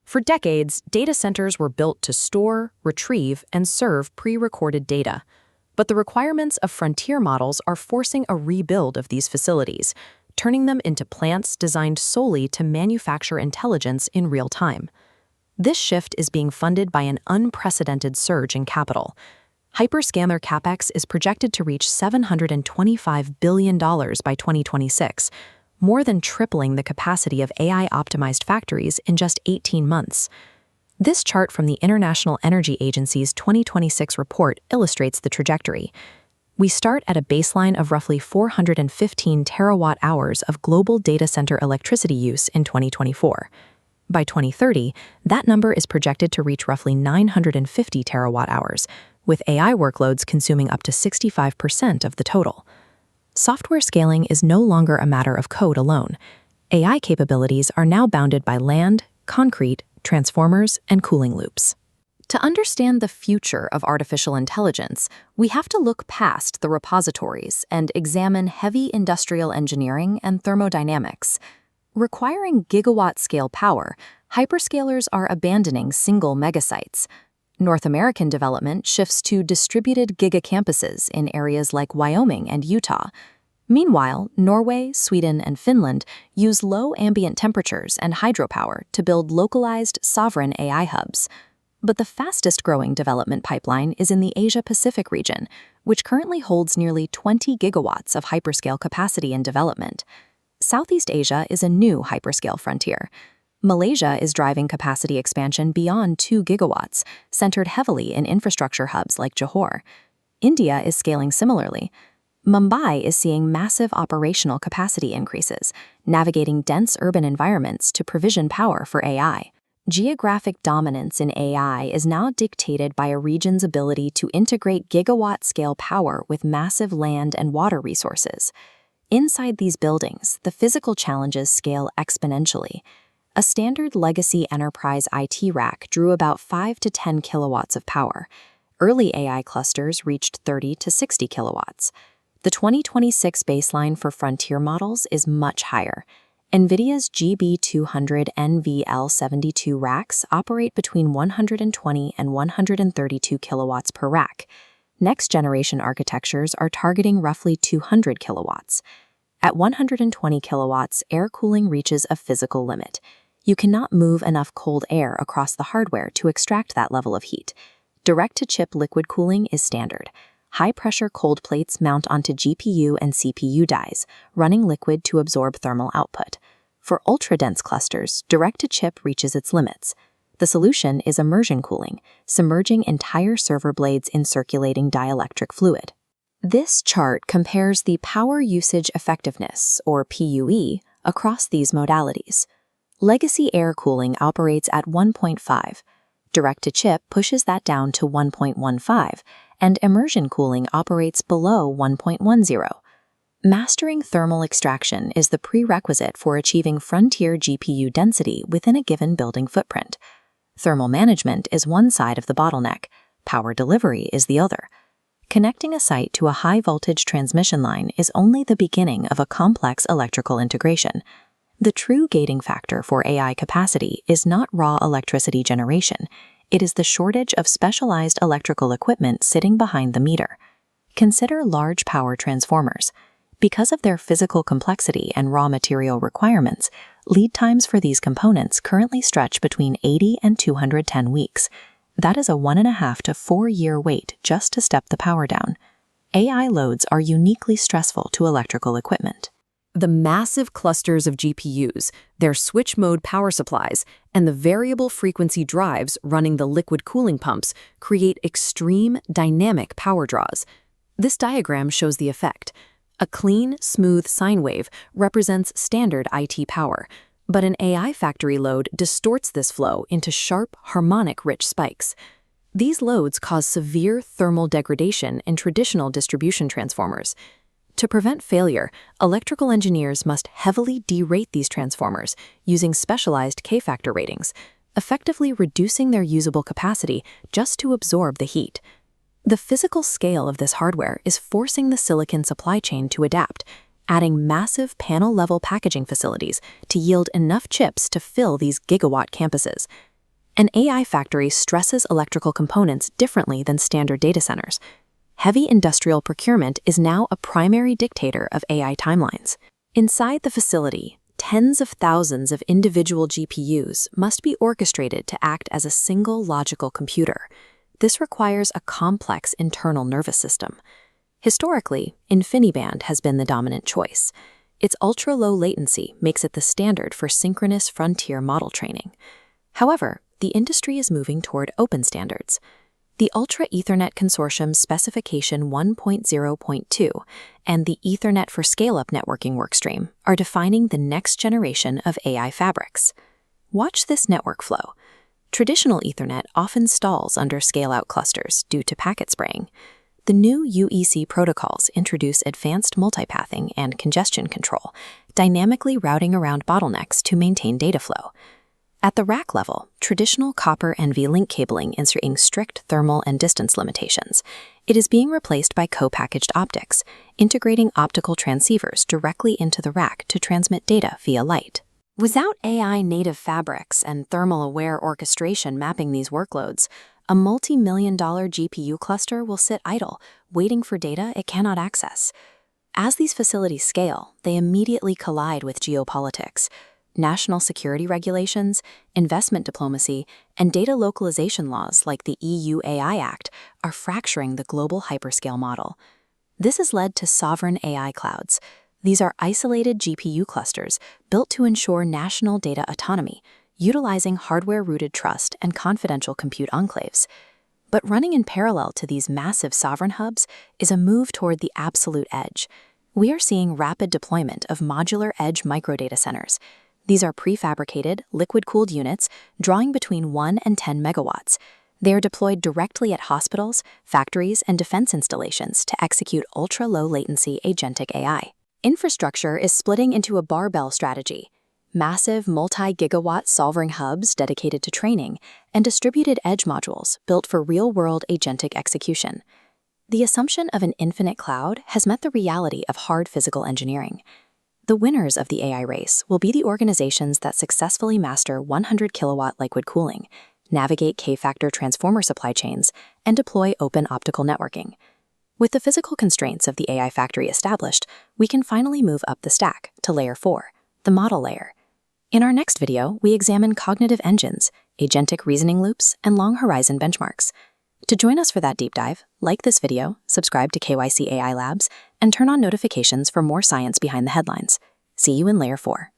For decades, data centers were built to store, retrieve, and serve pre-recorded data. But the requirements of frontier models are forcing a rebuild of these facilities, turning them into plants designed solely to manufacture intelligence in real time. This shift is being funded by an unprecedented surge in capital. Hyperscaler CapEx is projected to reach $725 billion by 2026, more than tripling the capacity of AI-optimized factories in just 18 months. This chart from the International Energy Agency's 2026 report illustrates the trajectory. We start at a baseline of roughly 415 terawatt-hours of global data center electricity use in 2024. By 2030, that number is projected to reach roughly 950 terawatt-hours, with AI workloads consuming up to 65% of the total. Software scaling is no longer a matter of code alone. AI capabilities are now bounded by land, concrete, transformers, and cooling loops. To understand the future of artificial intelligence, we have to look past the repositories and examine heavy industrial engineering and thermodynamics. Requiring gigawatt-scale power, hyperscalers are abandoning single megasites. North American development shifts to distributed gigacampuses in areas like Wyoming and Utah. Meanwhile, Norway, Sweden, and Finland use low ambient temperatures and hydropower to build localized, sovereign AI hubs. But the fastest-growing development pipeline is in the Asia-Pacific region, which currently holds nearly 20 gigawatts of hyperscale capacity in development. Southeast Asia is a new hyperscale frontier. Malaysia is driving capacity expansion beyond 2 gigawatts, centered heavily in infrastructure hubs like Johor. India is scaling similarly. Mumbai is seeing massive operational capacity increases, navigating dense urban environments to provision power for AI. Geographic dominance in AI is now dictated by a region's ability to integrate gigawatt-scale power with massive land and water resources. Inside these buildings, the physical challenges scale exponentially. A standard legacy enterprise IT rack drew about 5 to 10 kilowatts of power. Early AI clusters reached 30 to 60 kilowatts. The 2026 baseline for frontier models is much higher. NVIDIA's GB200 NVL72 racks operate between 120 and 132 kilowatts per rack. Next-generation architectures are targeting roughly 200 kilowatts. At 120 kilowatts, air cooling reaches a physical limit. You cannot move enough cold air across the hardware to extract that level of heat. Direct-to-chip liquid cooling is standard. High-pressure cold plates mount onto GPU and CPU dies, running liquid to absorb thermal output. For ultra-dense clusters, direct-to-chip reaches its limits. The solution is immersion cooling, submerging entire server blades in circulating dielectric fluid. This chart compares the power usage effectiveness, or PUE, across these modalities. Legacy air cooling operates at 1.5. Direct-to-chip pushes that down to 1.15, and immersion cooling operates below 1.10. Mastering thermal extraction is the prerequisite for achieving frontier GPU density within a given building footprint. Thermal management is one side of the bottleneck, power delivery is the other. Connecting a site to a high-voltage transmission line is only the beginning of a complex electrical integration. The true gating factor for AI capacity is not raw electricity generation. It is the shortage of specialized electrical equipment sitting behind the meter. Consider large power transformers. Because of their physical complexity and raw material requirements, lead times for these components currently stretch between 80 and 210 weeks. That is a 1.5 to 4 year wait just to step the power down. AI loads are uniquely stressful to electrical equipment. The massive clusters of GPUs, their switch-mode power supplies, and the variable frequency drives running the liquid cooling pumps create extreme dynamic power draws. This diagram shows the effect. A clean, smooth sine wave represents standard IT power, but an AI factory load distorts this flow into sharp, harmonic-rich spikes. These loads cause severe thermal degradation in traditional distribution transformers. To prevent failure, electrical engineers must heavily derate these transformers using specialized K-factor ratings, effectively reducing their usable capacity just to absorb the heat. The physical scale of this hardware is forcing the silicon supply chain to adapt, adding massive panel-level packaging facilities to yield enough chips to fill these gigawatt campuses. An AI factory stresses electrical components differently than standard data centers. Heavy industrial procurement is now a primary dictator of AI timelines. Inside the facility, tens of thousands of individual GPUs must be orchestrated to act as a single logical computer. This requires a complex internal nervous system. Historically, InfiniBand has been the dominant choice. Its ultra-low latency makes it the standard for synchronous frontier model training. However, the industry is moving toward open standards. The Ultra Ethernet Consortium Specification 1.0.2 and the Ethernet for Scale-Up Networking workstream are defining the next generation of AI fabrics. Watch this network flow. Traditional Ethernet often stalls under scale-out clusters due to packet spraying. The new UEC protocols introduce advanced multipathing and congestion control, dynamically routing around bottlenecks to maintain data flow. At the rack level, traditional copper NV-link cabling is seeing strict thermal and distance limitations. It is being replaced by co-packaged optics, integrating optical transceivers directly into the rack to transmit data via light. Without AI-native fabrics and thermal-aware orchestration mapping these workloads, a multi-million-dollar GPU cluster will sit idle, waiting for data it cannot access. As these facilities scale, they immediately collide with geopolitics. National security regulations, investment diplomacy, and data localization laws like the EU AI Act are fracturing the global hyperscale model. This has led to sovereign AI clouds. These are isolated GPU clusters built to ensure national data autonomy, utilizing hardware-rooted trust and confidential compute enclaves. But running in parallel to these massive sovereign hubs is a move toward the absolute edge. We are seeing rapid deployment of modular edge microdata centers. These are prefabricated, liquid-cooled units drawing between 1 and 10 megawatts. They are deployed directly at hospitals, factories, and defense installations to execute ultra-low latency agentic AI. Infrastructure is splitting into a barbell strategy: massive multi-gigawatt sovereign hubs dedicated to training, and distributed edge modules built for real-world agentic execution. The assumption of an infinite cloud has met the reality of hard physical engineering. The winners of the AI race will be the organizations that successfully master 100 kilowatt liquid cooling, navigate K-factor transformer supply chains, and deploy open optical networking. With the physical constraints of the AI factory established, we can finally move up the stack to Layer 4, the model layer. In our next video, we examine cognitive engines, agentic reasoning loops, and long-horizon benchmarks. To join us for that deep dive, like this video, subscribe to KYC AI Labs, and turn on notifications for more science behind the headlines. See you in Layer 4.